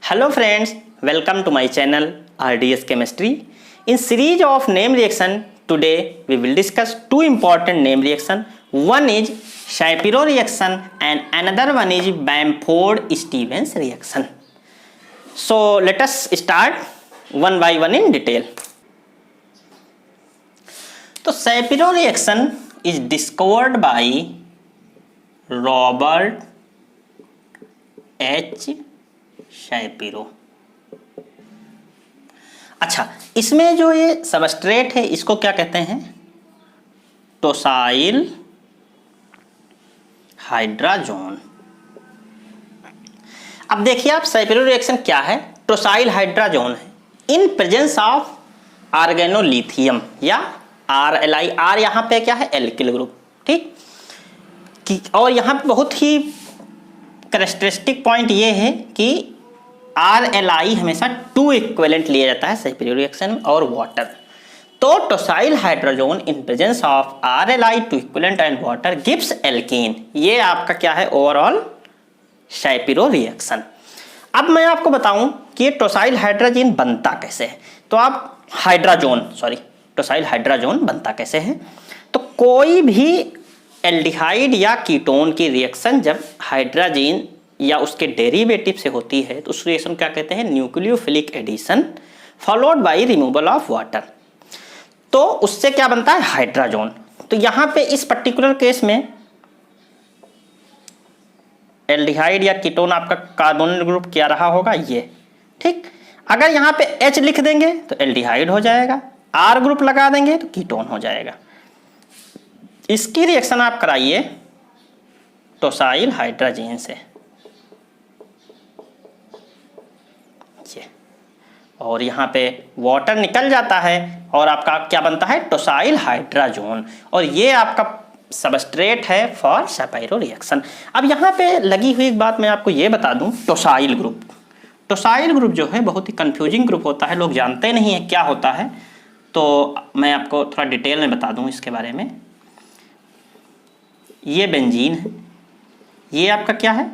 Hello friends, welcome to my channel RDS Chemistry. In series of name reaction, today we will discuss two important name reaction. One is Shapiro reaction and another one is Bamford-Stevens reaction. So let us start one by one in detail. तो Shapiro reaction is discovered by Robert H. शैपिरो। अच्छा, इसमें जो ये substrate है इसको क्या कहते हैं? टोसाइल हाइड्राजोन। अब देखिए आप, शैपिरो रिएक्शन क्या है? टोसाइल हाइड्राजोन है इन प्रेजेंस ऑफ आर्गेनोलिथियम या RLI। आर यहाँ पे क्या है? एल्किल ग्रुप, ठीक। और यहाँ पे बहुत ही कैरेक्टरिस्टिक पॉइंट ये है कि RLI हमेशा 2 इक्विवेलेंट लिया जाता है शैपिरो रिएक्शन और वाटर। तो tosyl hydrogen in presence of RLI 2 equivalent and water gives alkene. ये आपका क्या है? Overall Shapiro reaction. अब मैं आपको बताऊं कि ये टोसाइल हाइड्रोजन बनता कैसे है। तो आप टोसाइल हाइड्रोजन बनता कैसे है? तो कोई भी एल्डिहाइड या कीटोन की रिएक्शन जब हाइड्रोजन या उसके डेरिवेटिव से होती है तो उस रिएक्शन क्या कहते हैं? Nucleophilic addition followed by removal of water. तो उससे क्या बनता है? हाइड्रोजन। तो यहां पे इस पर्टिकुलर केस में एल्डिहाइड या कीटोन आपका कार्बोनिल ग्रुप क्या रहा होगा? ये, ठीक। अगर यहां पे H लिख देंगे तो एल्डिहाइड हो जाएगा, R ग्रुप लगा देंगे तो कीटोन हो जाएगा। इसकी रिएक्शन आप कराइए टोसाइल हाइड्रोजन से, और यहाँ पे वाटर निकल जाता है और आपका क्या बनता है? टोसाइल हाइड्रोजन। और ये आपका सबस्ट्रेट है फॉर शैपिरो रिएक्शन। अब यहाँ पे लगी हुई एक बात मैं आपको ये बता दूं, टोसाइल ग्रुप जो है बहुत ही कंफ्यूजिंग ग्रुप होता है, लोग जानते नहीं है क्या होता है। तो मैं आपको थोड़ा डिटेल में बता दूं इसके बारे में। ये बेंजीन है, ये आपका क्या है?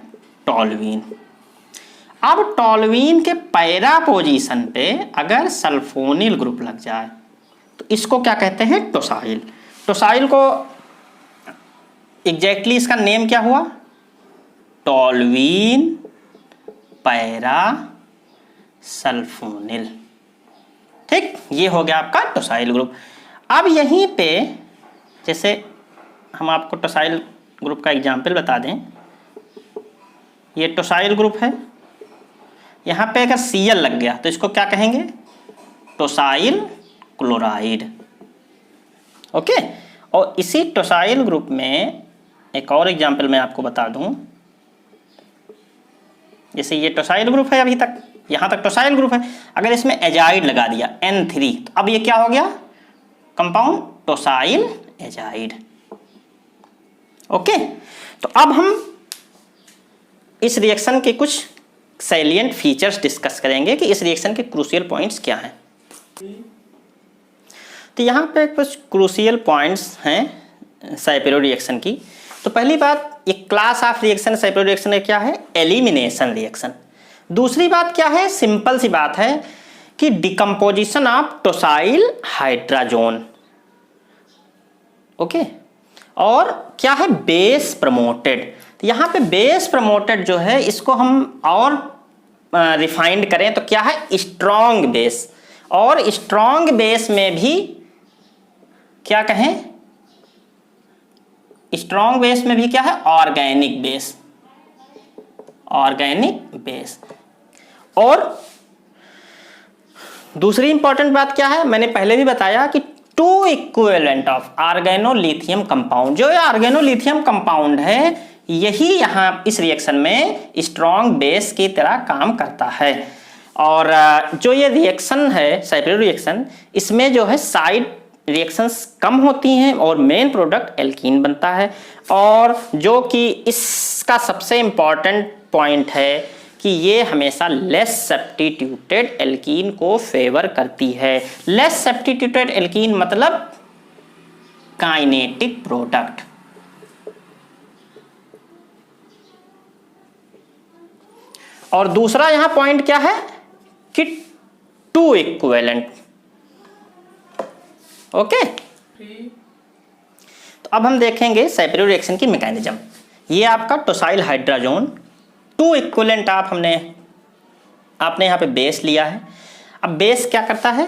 टॉल्यूइन। अब टॉल्यूइन के पैरा पोजीशन पे अगर सल्फोनिल ग्रुप लग जाए तो इसको क्या कहते हैं? टोसाइल। टोसाइल को एग्जैक्टली इसका नेम क्या हुआ? टॉल्यूइन पैरा सल्फोनिल, ठीक। ये हो गया आपका टोसाइल ग्रुप। अब यहीं पे जैसे हम आपको टोसाइल ग्रुप का एग्जाम्पल बता दें, ये टोसाइल ग्रुप है, यहाँ पे अगर Cl लग गया तो इसको क्या कहेंगे? टोसाइल क्लोराइड, ओके। और इसी टोसाइल ग्रुप में एक और एग्जांपल मैं आपको बता दूं, जैसे ये टोसाइल ग्रुप है, अभी तक यहाँ तक टोसाइल ग्रुप है। अगर इसमें एजाइड लगा दिया N3 तो अब ये क्या हो गया? Compound tosyl azide, okay. तो अब हम इस रिएक्शन के कुछ सैलिएंट फीचर्स डिस्कस करेंगे कि इस रिएक्शन के क्रूशियल पॉइंट्स क्या हैं। तो यहाँ पे कुछ क्रूशियल पॉइंट्स हैं शैपिरो रिएक्शन की। तो पहली बात, ये क्लास ऑफ रिएक्शन शैपिरो रिएक्शन है क्या है? Elimination reaction. दूसरी बात क्या है? सिंपल सी बात है कि डिकम्पोजिशन ऑफ टोसाइल हाइड्रोजन, ओके। और क्या है? Base promoted. यहाँ पे बेस प्रमोटेड जो है इसको हम और रिफाइंड करें तो क्या है? Strong base. और स्ट्रॉन्ग बेस में भी क्या कहें? स्ट्रॉन्ग बेस में भी क्या है? Organic base. और दूसरी इंपॉर्टेंट बात क्या है? मैंने पहले भी बताया कि 2 इक्विवेलेंट ऑफ आर्गेनोलिथियम कंपाउंड, जो आर्गेनोलिथियम कंपाउंड है यही यहाँ इस रिएक्शन में स्ट्रॉन्ग बेस की तरह काम करता है। और जो ये रिएक्शन है शैपिरो रिएक्शन, इसमें जो है साइड रिएक्शंस कम होती हैं और मेन प्रोडक्ट एल्कीन बनता है। और जो कि इसका सबसे इम्पॉर्टेंट पॉइंट है कि ये हमेशा लेस सब्स्टिट्यूटेड एल्कीन को फेवर करती है। लेस सब्स्टिट्यूटेड एल्कीन मतलब काइनेटिक प्रोडक्ट। और दूसरा यहां पॉइंट क्या है कि 2 इक्विवेलेंट। ओके, तो अब हम देखेंगे सेपेरो रिएक्शन की मैकेनिज्म। ये आपका टोसाइल हाइड्राजोन 2 इक्विवेलेंट आपने यहाँ पे बेस लिया है। अब बेस क्या करता है,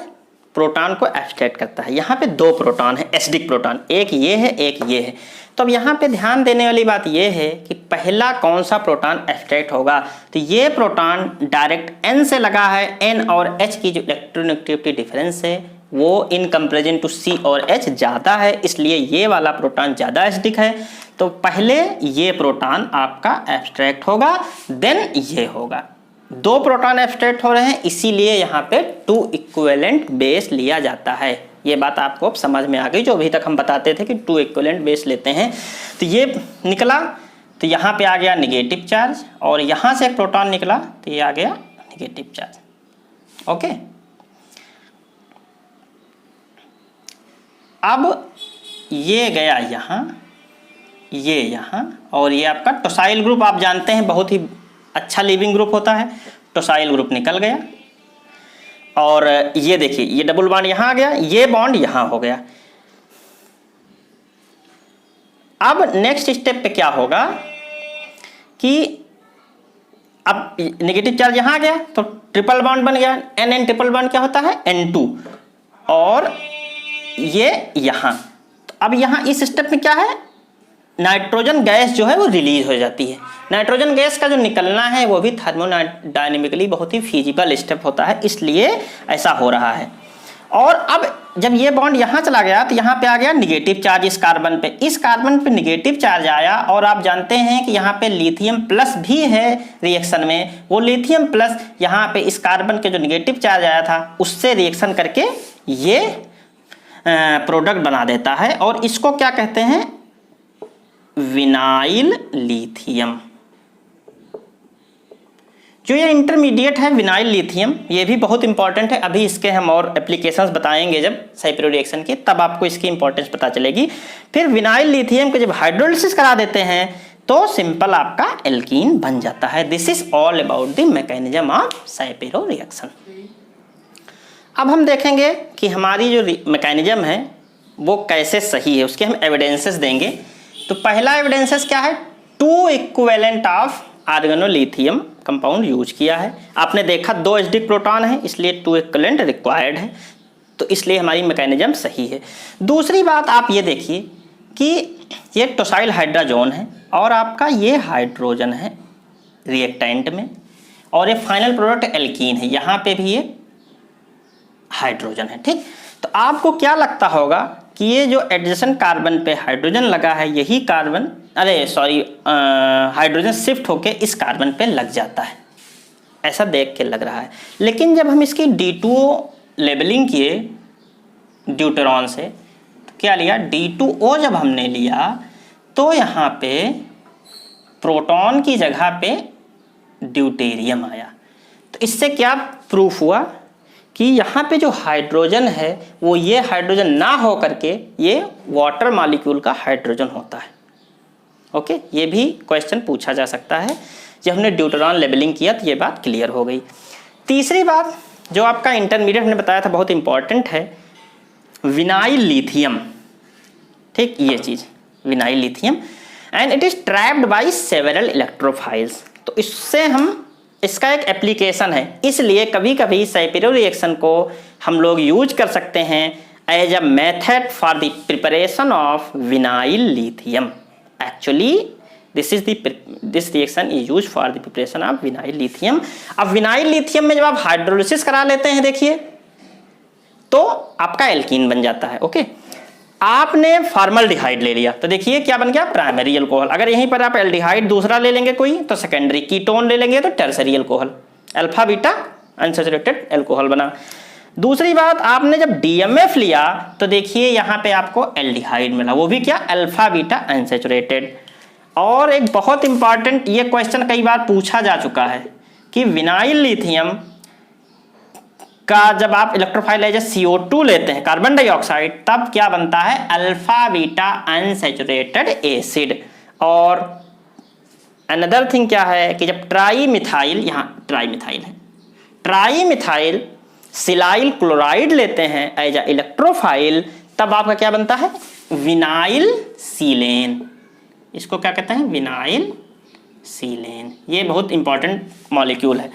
प्रोटॉन को एब्स्ट्रैक्ट करता है। यहाँ पे 2 प्रोटॉन है, एसिडिक प्रोटॉन, एक ये है एक ये है। तो अब यहाँ पे ध्यान देने वाली बात ये है कि पहला कौन सा प्रोटॉन एब्स्ट्रैक्ट होगा, तो ये प्रोटॉन डायरेक्ट N से लगा है। N और H की जो इलेक्ट्रोनेगेटिविटी डिफरेंस है वो इन कंपेरिजन टू C और H ज़्यादा है, इसलिए ये वाला प्रोटॉन ज़्यादा एसिडिक है। तो पहले ये प्रोटॉन आपका एब्स्ट्रैक्ट होगा, देन ये होगा। 2 प्रोटॉन एब्स्ट्रैक्ट हो रहे हैं, इसीलिए यहाँ पे 2 इक्विवेलेंट बेस लिया जाता है। ये बात आपको अब समझ में आ गई, जो अभी तक हम बताते थे कि 2 इक्विवेलेंट बेस लेते हैं। तो ये निकला, तो यहाँ पे आ गया निगेटिव चार्ज, और यहाँ से एक प्रोटॉन निकला तो ये आ गया निगेटिव चार्ज। ओके, अब ये गया यहाँ, ये यहाँ, और ये आपका टोसाइल ग्रुप आप जानते हैं बहुत ही अच्छा लिविंग ग्रुप होता है। टोसाइल ग्रुप निकल गया, और ये देखिए ये डबल बॉन्ड यहाँ आ गया, ये बॉन्ड यहाँ हो गया। अब नेक्स्ट स्टेप पे क्या होगा कि अब नेगेटिव चार्ज यहाँ आ गया तो ट्रिपल बॉन्ड बन गया। N ट्रिपल बॉन्ड क्या होता है N2, और ये यहाँ। तो अब यहाँ इस स्टेप में क्या है, नाइट्रोजन गैस जो है वो रिलीज हो जाती है। नाइट्रोजन गैस का जो निकलना है वो भी थर्मोडायनेमिकली बहुत ही फिजिबल स्टेप होता है, इसलिए ऐसा हो रहा है। और अब जब ये बॉन्ड यहाँ चला गया तो यहाँ पे आ गया निगेटिव चार्ज इस कार्बन पे। इस कार्बन पे निगेटिव चार्ज आया, और आप जानते हैं कि यहाँ पे लिथियम प्लस भी है रिएक्शन में। वो लिथियम प्लस यहाँ पे इस कार्बन के जो निगेटिव चार्ज आया था उससे रिएक्शन करके ये प्रोडक्ट बना देता है, और इसको क्या कहते हैं, विनाइल लिथियम। जो ये इंटरमीडिएट है विनाइल लिथियम, ये भी बहुत इंपॉर्टेंट है। अभी इसके हम और एप्लीकेशंस बताएंगे जब सेपेरो रिएक्शन के, तब आपको इसकी इंपॉर्टेंस पता चलेगी। फिर विनाइल लिथियम को जब हाइड्रोलिसिस करा देते हैं तो सिंपल आपका एल्कीन बन जाता है। This is all about the mechanism of Shapiro reaction. अब हम देखेंगे कि हमारी जो मैकेनिज्म है वो कैसे सही है, उसके हम एविडेंसेस देंगे। तो पहला एविडेंसेस क्या है, 2 इक्विवेलेंट ऑफ आर्गेनोलिथियम कंपाउंड यूज किया है। आपने देखा 2 एसिडिक प्रोटॉन है, इसलिए 2 इक्विवेलेंट रिक्वायर्ड है, तो इसलिए हमारी मैकेनिज्म सही है। दूसरी बात आप ये देखिए कि ये टोसाइल हाइड्राजोन है, और आपका ये हाइड्रोजन है रिएक्टेंट में, और ये फाइनल प्रोडक्ट एल्कीन है, यहाँ पे भी ये हाइड्रोजन है। ठीक, तो आपको क्या लगता होगा कि ये जो एडजेसेंट कार्बन पे हाइड्रोजन लगा है, यही कार्बन हाइड्रोजन शिफ्ट होके इस कार्बन पे लग जाता है, ऐसा देख के लग रहा है। लेकिन जब हम इसकी D2O लेबलिंग किए ड्यूटेरॉन से, तो क्या लिया, D2O जब हमने लिया तो यहाँ पे प्रोटॉन की जगह पे ड्यूटेरियम आया। तो इससे क्या प्रूफ हुआ कि यहाँ पे जो हाइड्रोजन है वो ये हाइड्रोजन ना हो करके ये वाटर मॉलिक्यूल का हाइड्रोजन होता है। ओके, ये भी क्वेश्चन पूछा जा सकता है। जब हमने ड्यूटेरॉन लेबलिंग किया तो ये बात क्लियर हो गई। तीसरी बात जो आपका इंटरमीडिएट ने बताया था बहुत इंपॉर्टेंट है, विनाइल लिथियम। ठीक, ये चीज़ vinyl lithium, and it is trapped by several electrophiles. तो इससे हम इसका एक एप्लीकेशन है, इसलिए कभी कभी सेपेरो रिएक्शन को हम लोग यूज कर सकते हैं as a method for the preparation of vinyl lithium. Actually this reaction is use for the preparation of vinyl lithium. अब विनाइल लिथियम में जब आप हाइड्रोलिसिस करा लेते हैं, देखिए तो आपका एल्कीन बन जाता है। ओके, आपने फॉर्मल्डिहाइड ले लिया तो देखिए क्या बन गया, प्राइमरी अल्कोहल। अगर यहीं पर आप एल्डिहाइड दूसरा ले लेंगे कोई तो सेकेंडरी, कीटोन ले लेंगे तो tertiary alcohol, alpha beta unsaturated alcohol बना। दूसरी बात, आपने जब DMF लिया तो देखिए यहाँ पे आपको एल्डिहाइड मिला, वो भी क्या, अल्फा बीटा अनसैचुरेटेड। और एक बहुत इंपॉर्टेंट ये क्वेश्चन कई बार पूछा जा चुका है कि विनाइल लिथियम का जब आप इलेक्ट्रोफाइल एज CO2 लेते हैं, कार्बन डाइऑक्साइड, तब क्या बनता है, अल्फा बीटा अनसैचुरेटेड एसिड। और अनदर थिंग क्या है कि जब ट्राई मिथाइल, यहाँ ट्राई मिथाइल है, ट्राई मिथाइल सिलाइल क्लोराइड लेते हैं एज अ इलेक्ट्रोफाइल, तब आपका क्या बनता है? विनाइल सीलेन। इसको क्या कहते हैं? विनाइल सीलेन। ये बहुत इंपॉर्टेंट मॉलिक्यूल है।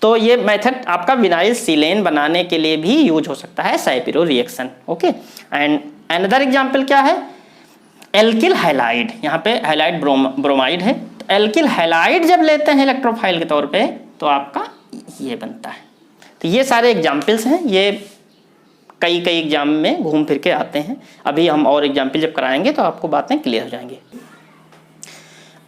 तो ये मेथड आपका विनाइल सीलेन बनाने के लिए भी यूज हो सकता है, Shapiro reaction. Okay, and another example क्या है? Alkyl halide. यहाँ पे हैलाइड ब्रोमाइड है, तो एल्किल हैलाइड जब लेते हैं इलेक्ट्रोफाइल के तौर पे तो आपका ये बनता है। तो ये सारे एग्जाम्पल्स हैं, ये कई एग्जाम में घूम फिर के आते हैं। अभी हम और एग्जाम्पल जब कराएंगे तो आपको बातें क्लियर हो जाएंगी।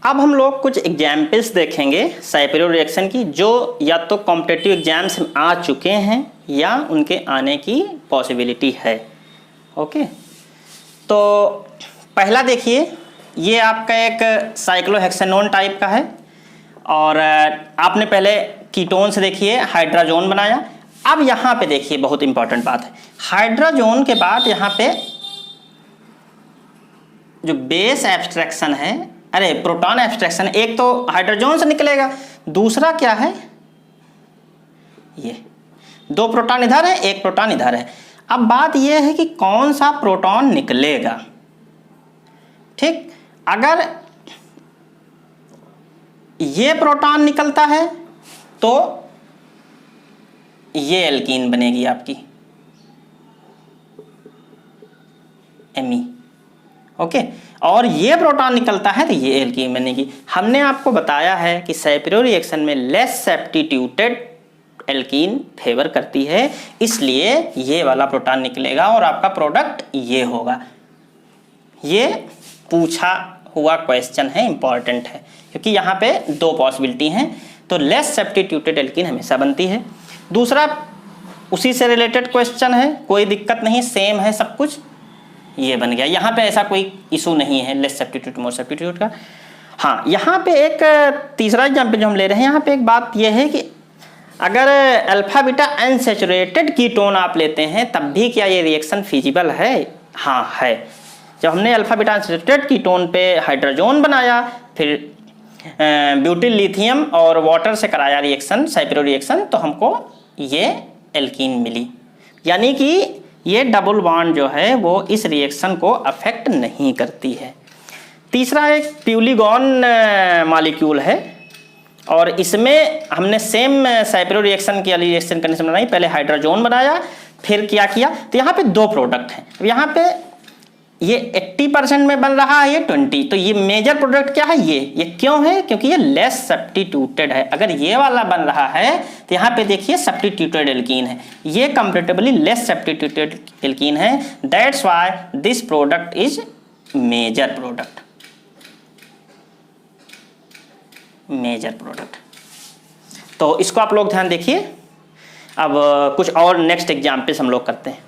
अब हम लोग कुछ एग्जाम्पल्स देखेंगे सैपिरो रिएक्शन की, जो या तो कॉम्पिटिटिव एग्जाम्स में आ चुके हैं या उनके आने की पॉसिबिलिटी है। ओके, तो पहला देखिए, ये आपका एक साइक्लोहेक्सेनोन टाइप का है, और आपने पहले कीटोन्स देखिए हाइड्राजोन बनाया। अब यहाँ पे देखिए बहुत इंपॉर्टेंट बात है, हाइड्राजोन के बाद यहाँ पे जो बेस एब्स्ट्रैक्शन है, अरे प्रोटॉन एब्स्ट्रैक्शन, एक तो हाइड्रोजन से निकलेगा, दूसरा क्या है? ये 2 प्रोटॉन इधर है, 1 प्रोटॉन इधर है। अब बात यह है कि कौन सा प्रोटॉन निकलेगा। ठीक, अगर ये प्रोटॉन निकलता है तो ये एल्कीन बनेगी आपकी एमी। ओके, और ये प्रोटॉन निकलता है तो ये एल्कीन बनेगी। हमने आपको बताया है कि सैपिरो रिएक्शन में लेस सब्स्टिट्यूटेड एल्कीन फेवर करती है, इसलिए ये वाला प्रोटॉन निकलेगा और आपका प्रोडक्ट ये होगा। ये पूछा हुआ क्वेश्चन है, इंपॉर्टेंट है, क्योंकि यहाँ पे 2 पॉसिबिलिटी हैं। तो लेस सब्स्टिट्यूटेड एल्कीन हमेशा बनती है। दूसरा उसी से रिलेटेड क्वेश्चन है, कोई दिक्कत नहीं, सेम है सब कुछ, ये बन गया। यहाँ पे ऐसा कोई इशू नहीं है लेस सब्स्टिट्यूट मोर सब्स्टिट्यूट का। हाँ, यहाँ पे एक तीसरा एग्जाम्पल जो हम ले रहे हैं, यहाँ पे एक बात यह है कि अगर अल्फा बीटा अनसैचुरेटेड कीटोन आप लेते हैं तब भी क्या ये रिएक्शन फिजिबल है? हाँ है। जब हमने अल्फा बीटा अनसैचुरेटेड कीटोन पे हाइड्रोजन बनाया, फिर ब्यूटिल लिथियम और वाटर से कराया रिएक्शन, सैपिरो रिएक्शन, तो हमको ये एल्कीन मिली। यानी कि ये डबल बॉन्ड जो है वो इस रिएक्शन को अफेक्ट नहीं करती है। तीसरा एक प्यूलिगॉन मॉलिक्यूल है, और इसमें हमने सेम सैपिरो रिएक्शन की रिएक्शन कंडीशन बनाई, पहले हाइड्रोजन बनाया, फिर क्या किया, तो यहाँ पे 2 प्रोडक्ट हैं। यहाँ पे ये 80% में बन रहा है, ये 20, तो ये मेजर प्रोडक्ट क्या है? ये क्यों है? क्योंकि ये लेस सब्स्टिट्यूटेड है। अगर ये वाला बन रहा है तो यहाँ पे देखिए सब्स्टिट्यूटेड एल्कीन है, ये कंपैरेटिवली लेस सब्स्टिट्यूटेड एल्कीन है। That's why this product is major product, major product. तो इसको आप लोग ध्यान देखिए। अब कुछ और नेक्स्ट एग्जाम्पल्स हम लोग करते हैं।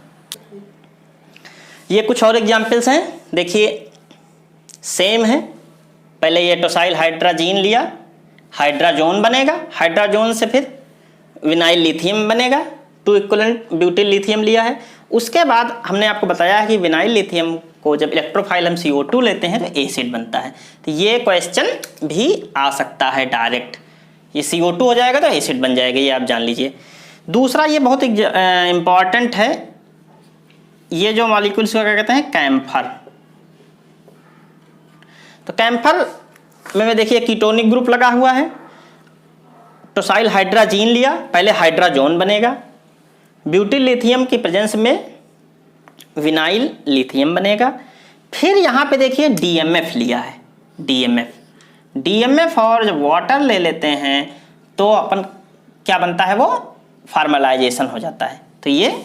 ये कुछ और एग्जाम्पल्स हैं, देखिए सेम है। पहले ये टोसाइल हाइड्राजीन लिया, हाइड्राजोन बनेगा, हाइड्राजोन से फिर विनाइल लिथियम बनेगा, 2 इक्विवेलेंट ब्यूटिल लिथियम लिया है। उसके बाद हमने आपको बताया है कि विनाइल लिथियम को जब इलेक्ट्रोफाइल हम CO2 लेते हैं तो एसिड बनता है। तो ये क्वेश्चन भी आ सकता है डायरेक्ट, ये CO2 हो जाएगा तो एसिड बन जाएगा, ये आप जान लीजिए। दूसरा ये बहुत इम्पॉर्टेंट है, ये जो मॉलिक्यूल्स को क्या कहते हैं? कैम्फर। तो कैम्फर में देखिए कीटोनिक ग्रुप लगा हुआ है, टोसाइल हाइड्राजीन लिया, पहले हाइड्राजोन बनेगा, ब्यूटिल लिथियम की प्रेजेंस में विनाइल लिथियम बनेगा। फिर यहाँ पे देखिए DMF लिया है, DMF और जब वाटर ले लेते हैं तो अपन क्या बनता है? वो फार्मलाइजेशन हो जाता है। तो ये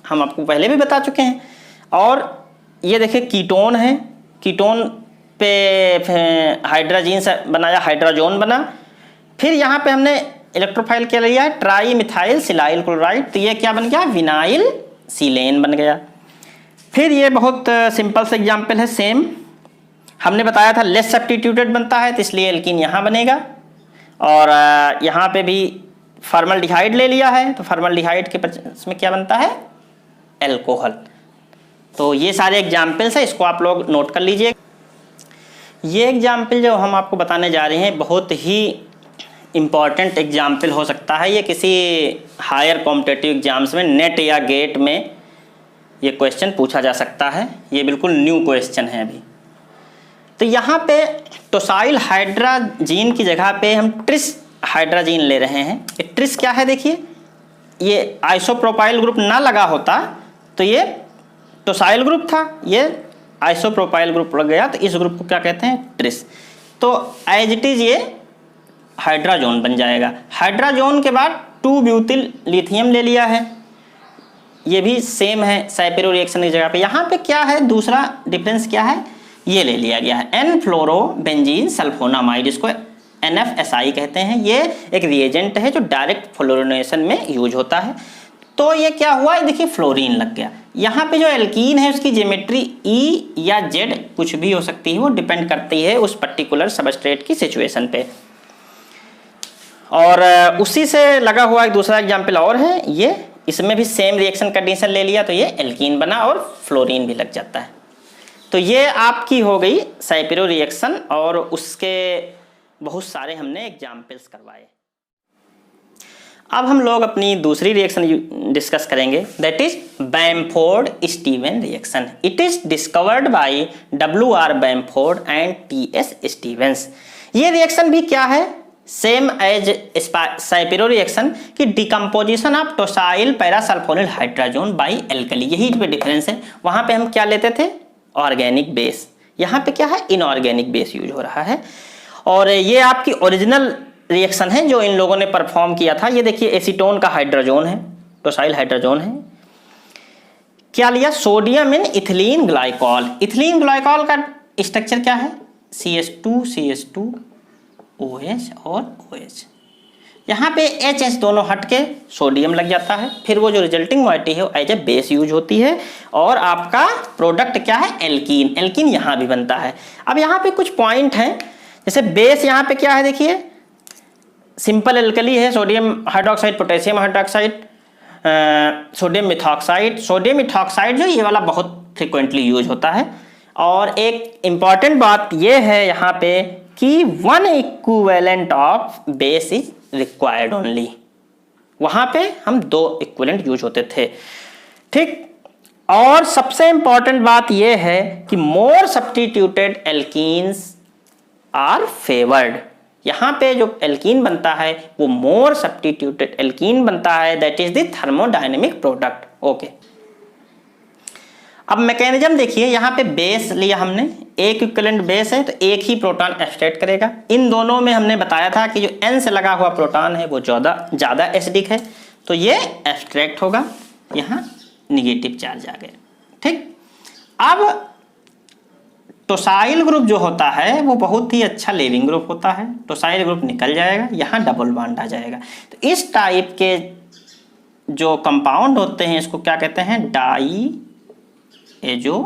हम आपको पहले भी बता चुके हैं। और ये देखिए कीटोन है, कीटोन पे हाइड्राजीन से बनाया, हाइड्राजोन बना। फिर यहाँ पे हमने इलेक्ट्रोफाइल क्या लिया है? ट्राई मिथाइल सिलाइल क्लोराइड, तो ये क्या बन गया? विनाइल सीलेन बन गया। फिर ये बहुत सिंपल सा एग्जाम्पल है, सेम हमने बताया था लेस सब्स्टिट्यूटेड बनता है, तो इसलिए एल्कीन यहाँ बनेगा। और यहाँ पे भी फॉर्मल्डिहाइड ले लिया है, तो फॉर्मल्डिहाइड के इसमें क्या बनता है? एल्कोहल। तो ये सारे एग्जाम्पल्स हैं, इसको आप लोग नोट कर लीजिए। ये एग्जाम्पल जो हम आपको बताने जा रहे हैं बहुत ही इम्पॉर्टेंट एग्जाम्पल हो सकता है। ये किसी हायर कॉम्पिटिटिव एग्जाम्स में नेट या गेट में ये क्वेश्चन पूछा जा सकता है। ये बिल्कुल न्यू क्वेश्चन है अभी। तो यहाँ पे टोसाइल हाइड्राजीन की जगह पे हम ट्रिस हाइड्राजीन ले रहे हैं। ये ट्रिस क्या है देखिए, ये आइसोप्रोपाइल ग्रुप ना लगा होता तो ये टोसाइल ग्रुप था, ये आइसोप्रोपाइल ग्रुप लग गया तो इस ग्रुप को क्या कहते हैं, ट्रिस। तो एज इट इज ये हाइड्राजोन बन जाएगा। हाइड्राजोन के बाद 2 ब्यूटिल लिथियम ले लिया है, ये भी सेम है सैपिरो रिएक्शन की जगह पे। यहाँ पे क्या है, दूसरा डिफरेंस क्या है, ये ले लिया गया है एन फ्लोरो बेंजीन सल्फोनामाइड, इसको NFSI कहते हैं। ये एक रिएजेंट है जो डायरेक्ट फ्लोरिनेशन में यूज होता है। तो ये क्या हुआ, देखिए फ्लोरीन लग गया। यहाँ पे जो एल्कीन है उसकी ज्योमेट्री E या Z कुछ भी हो सकती है, वो डिपेंड करती है उस पर्टिकुलर सबस्ट्रेट की सिचुएशन पे। और उसी से लगा हुआ एक दूसरा एग्जाम्पल और है, ये इसमें भी सेम रिएक्शन कंडीशन ले लिया तो ये एल्कीन बना और फ्लोरीन भी लग जाता है। तो ये आपकी हो गई सैपिरो रिएक्शन और उसके बहुत सारे हमने एग्जाम्पल्स करवाए। अब हम लोग अपनी दूसरी रिएक्शन डिस्कस करेंगे, that is Bamford Stevens reaction. It is discovered by WR Bamford and TS Stevens. ये रिएक्शन भी क्या है, सेम एज सैपिरो रिएक्शन की decomposition of tosyl parasulfonyl hydrazone by alkali, यही पे डिफरेंस है। वहां पे हम क्या लेते थे, ऑर्गेनिक बेस, यहाँ पे क्या है, इनऑर्गेनिक बेस यूज हो रहा है। और ये आपकी ओरिजिनल रिएक्शन है जो इन लोगों ने परफॉर्म किया था। ये देखिए एसीटोन का हाइड्रोजोन है, टोसाइल हाइड्रोजोन है। क्या लिया, सोडियम इन इथिलीन ग्लाइकॉल। इथिलीन ग्लाइकॉल का स्ट्रक्चर क्या है, CH2 OH और OH। यहाँ पे HH दोनों हट के सोडियम लग जाता है, फिर वो जो रिजल्टिंग मॉइटी है वो एज ए बेस यूज होती है और आपका प्रोडक्ट क्या है, एल्कीन। एल्कीन यहाँ भी बनता है। अब यहाँ पे कुछ पॉइंट हैं, जैसे बेस यहाँ पे क्या है, देखिए सिंपल एल्कली है, sodium hydroxide, potassium hydroxide, sodium methoxide. Sodium methoxide जो ये वाला बहुत फ्रिक्वेंटली यूज होता है। और एक इम्पॉर्टेंट बात ये है यहाँ पे कि 1 equivalent of base is required only. वहाँ पे हम 2 इक्विवेलेंट यूज होते थे, ठीक। और सबसे इंपॉर्टेंट बात ये है कि more substituted alkenes are favoured. यहाँ पे जो एल्कीन बनता है वो मोर सब्स्टिट्यूटेड एल्कीन बनता है, that is the thermodynamic product. Okay, अब मैकेनिज्म देखिए, यहाँ पे बेस लिया हमने, एक इक्विवेलेंट बेस है तो एक ही प्रोटॉन एब्स्ट्रैक्ट करेगा। इन दोनों में हमने बताया था कि जो N से लगा हुआ प्रोटॉन है वो ज़्यादा एसिडिक है, तो ये एब्स्ट्रैक्ट होगा, यहाँ निगेटिव चार्ज आ गया, ठीक। अब टोसाइल ग्रुप जो होता है वो बहुत ही अच्छा लीविंग ग्रुप होता है, टोसाइल ग्रुप निकल जाएगा, यहाँ डबल बॉन्ड आ जाएगा। तो इस टाइप के जो कंपाउंड होते हैं इसको क्या कहते हैं, डाई एजो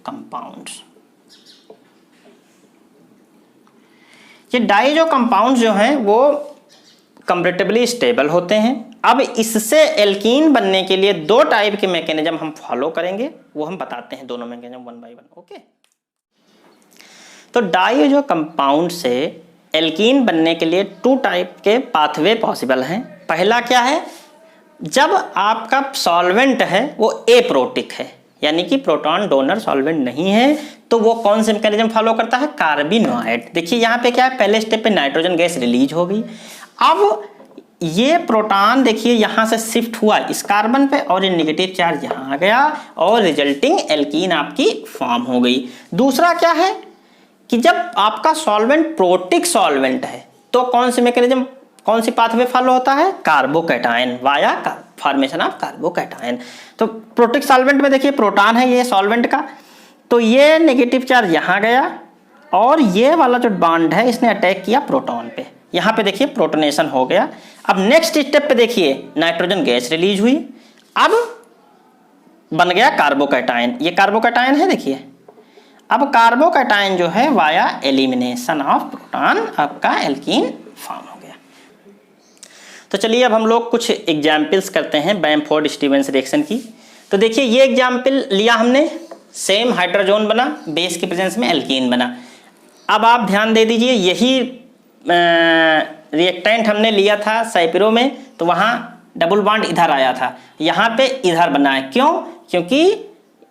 कंपाउंड्स। ये डाइजो कंपाउंड्स जो हैं वो कंपैरेटिवली स्टेबल होते हैं। अब इससे एल्कीन बनने के लिए 2 टाइप के मैकेनिज्म हम फॉलो करेंगे, वो हम बताते हैं दोनों मैकेनिज्म 1 बाय 1। ओके, तो डाइजो कंपाउंड से एल्कीन बनने के लिए 2 टाइप के पाथवे पॉसिबल हैं। पहला क्या है, जब आपका सॉल्वेंट है वो एप्रोटिक है, यानी कि प्रोटॉन डोनर सॉल्वेंट नहीं है, तो वो कौन से मैकेनिज्म फॉलो करता है, कार्बिनोइड। देखिए यहाँ पे क्या है, पहले स्टेप पे नाइट्रोजन गैस रिलीज हो गई। अब ये प्रोटॉन देखिए यहाँ से शिफ्ट हुआ इस कार्बन पे और ये नेगेटिव चार्ज यहाँ आ गया और रिजल्टिंग एल्कीन आपकी फॉर्म हो गई। दूसरा क्या है कि जब आपका सॉल्वेंट प्रोटिक सॉल्वेंट है तो कौन सी मैकेनिज्म, कौन सी पाथवे फॉलो होता है, carbocation, via formation of carbocation. तो प्रोटिक सॉल्वेंट में देखिए प्रोटॉन है ये सॉल्वेंट का, तो ये नेगेटिव चार्ज यहाँ गया और ये वाला जो बॉन्ड है इसने अटैक किया प्रोटॉन पे, यहाँ पे देखिए प्रोटोनेशन हो गया। अब नेक्स्ट स्टेप पे देखिए नाइट्रोजन गैस रिलीज हुई, अब बन गया कार्बोकैटायन, ये कार्बोकैटायन है देखिए। अब कार्बोकैटायन जो है वाया एलिमिनेशन ऑफ प्रोटॉन आपका एल्कीन फॉर्म हो गया। तो चलिए अब हम लोग कुछ एग्जाम्पल्स करते हैं बैम्फोर्ड स्टीवेंस रिएक्शन की। तो देखिए ये एग्जाम्पल लिया हमने, सेम हाइड्रोजन बना, बेस की प्रेजेंस में एल्कीन बना। अब आप ध्यान दे दीजिए, यही रिएक्टेंट हमने लिया था साइपरो में, तो वहाँ डबल बॉन्ड इधर आया था, यहाँ पे इधर बना है। क्यों? क्योंकि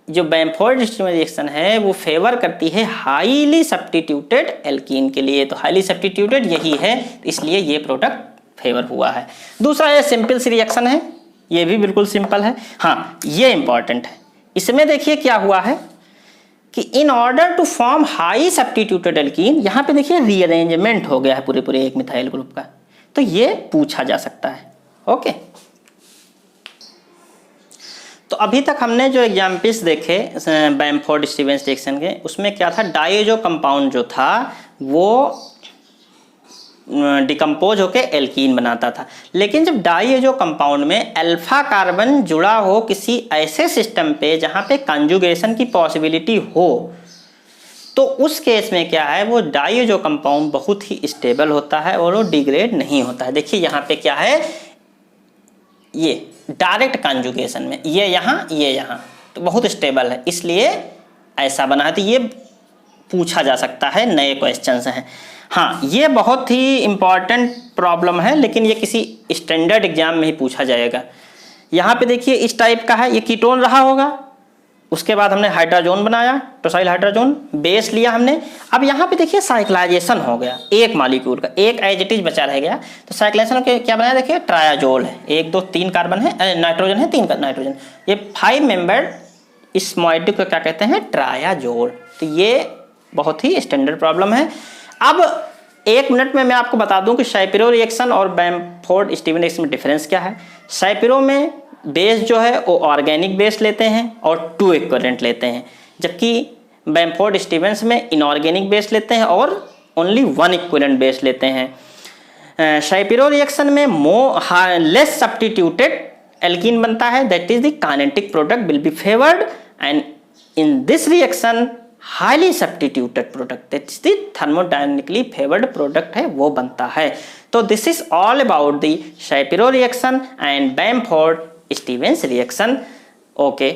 जो बैम्फोर्ड स्टीवन रिएक्शन है वो फेवर करती है हाईली सब्स्टिट्यूटेड एल्कीन के लिए, तो हाईली सब्स्टिट्यूटेड यही है, इसलिए ये प्रोडक्ट फेवर हुआ है। दूसरा ये सिंपल सी रिएक्शन है, ये भी बिल्कुल सिंपल है। हाँ, ये इंपॉर्टेंट है। इसमें देखिए क्या हुआ है कि in order to form high substituted alkene, यहाँ पे देखिए रीअरेंजमेंट हो गया है पूरे एक मिथाइल ग्रुप का, तो ये पूछा जा सकता है। ओके, तो अभी तक हमने जो एग्जाम्पल्स देखे बैम्फोर्ड स्टीवेंस रिएक्शन के, उसमें क्या था, डायज़ो कंपाउंड जो था वो डिकम्पोज होके एल्कीन बनाता था। लेकिन जब डायज़ो कंपाउंड में अल्फा कार्बन जुड़ा हो किसी ऐसे सिस्टम पे जहाँ पे कंजुगेशन की पॉसिबिलिटी हो, तो उस केस में क्या है, वो डायज़ो कंपाउंड बहुत ही स्टेबल होता है और वो डिग्रेड नहीं होता है। देखिए यहाँ पे क्या है, ये डायरेक्ट कंजुगेशन में ये यहाँ, तो बहुत स्टेबल है, इसलिए ऐसा बना है। तो ये पूछा जा सकता है, नए क्वेश्चंस हैं। हाँ, ये बहुत ही इम्पॉर्टेंट प्रॉब्लम है, लेकिन ये किसी स्टैंडर्ड एग्जाम में ही पूछा जाएगा। यहाँ पे देखिए इस टाइप का है, ये कीटोन रहा होगा, उसके बाद हमने हाइड्रोजन बनाया, टोसाइल हाइड्रोजन बेस लिया हमने। अब यहाँ पे देखिए साइक्लाइजेशन हो गया एक मॉलिक्यूल का, एक एज इट इज बचा रह गया, तो साइक्लाइजेशन के क्या बनाया, देखिए ट्रायाजोल है, 1 2 3 कार्बन है, नाइट्रोजन है 3 नाइट्रोजन, ये 5 मेंबर्ड इस मॉलिक्यूल को क्या कहते हैं, ट्रायाजोल। तो ये बहुत ही स्टैंडर्ड प्रॉब्लम है। अब 1 मिनट में मैं आपको बता दूं कि साइपरो रिएक्शन और बैम्फोर्ड स्टीवन रिएक्शन में डिफरेंस क्या है। साइपरो में बेस जो है वो ऑर्गेनिक बेस लेते हैं और 2 इक्विवेलेंट लेते हैं, जबकि बैम्फोर्ड स्टीवेंस में इनऑर्गेनिक बेस लेते हैं और ओनली 1 इक्विवेलेंट बेस लेते हैं। साइपरो रिएक्शन में लेस सब्स्टिट्यूटेड एल्कीन बनता है, that is the kinetic product will be favoured, and in this reaction highly substituted product, that is the thermodynamically favoured product है, वो बनता है। तो this is all about the Shapiro reaction and Bamford Stevens reaction. Okay.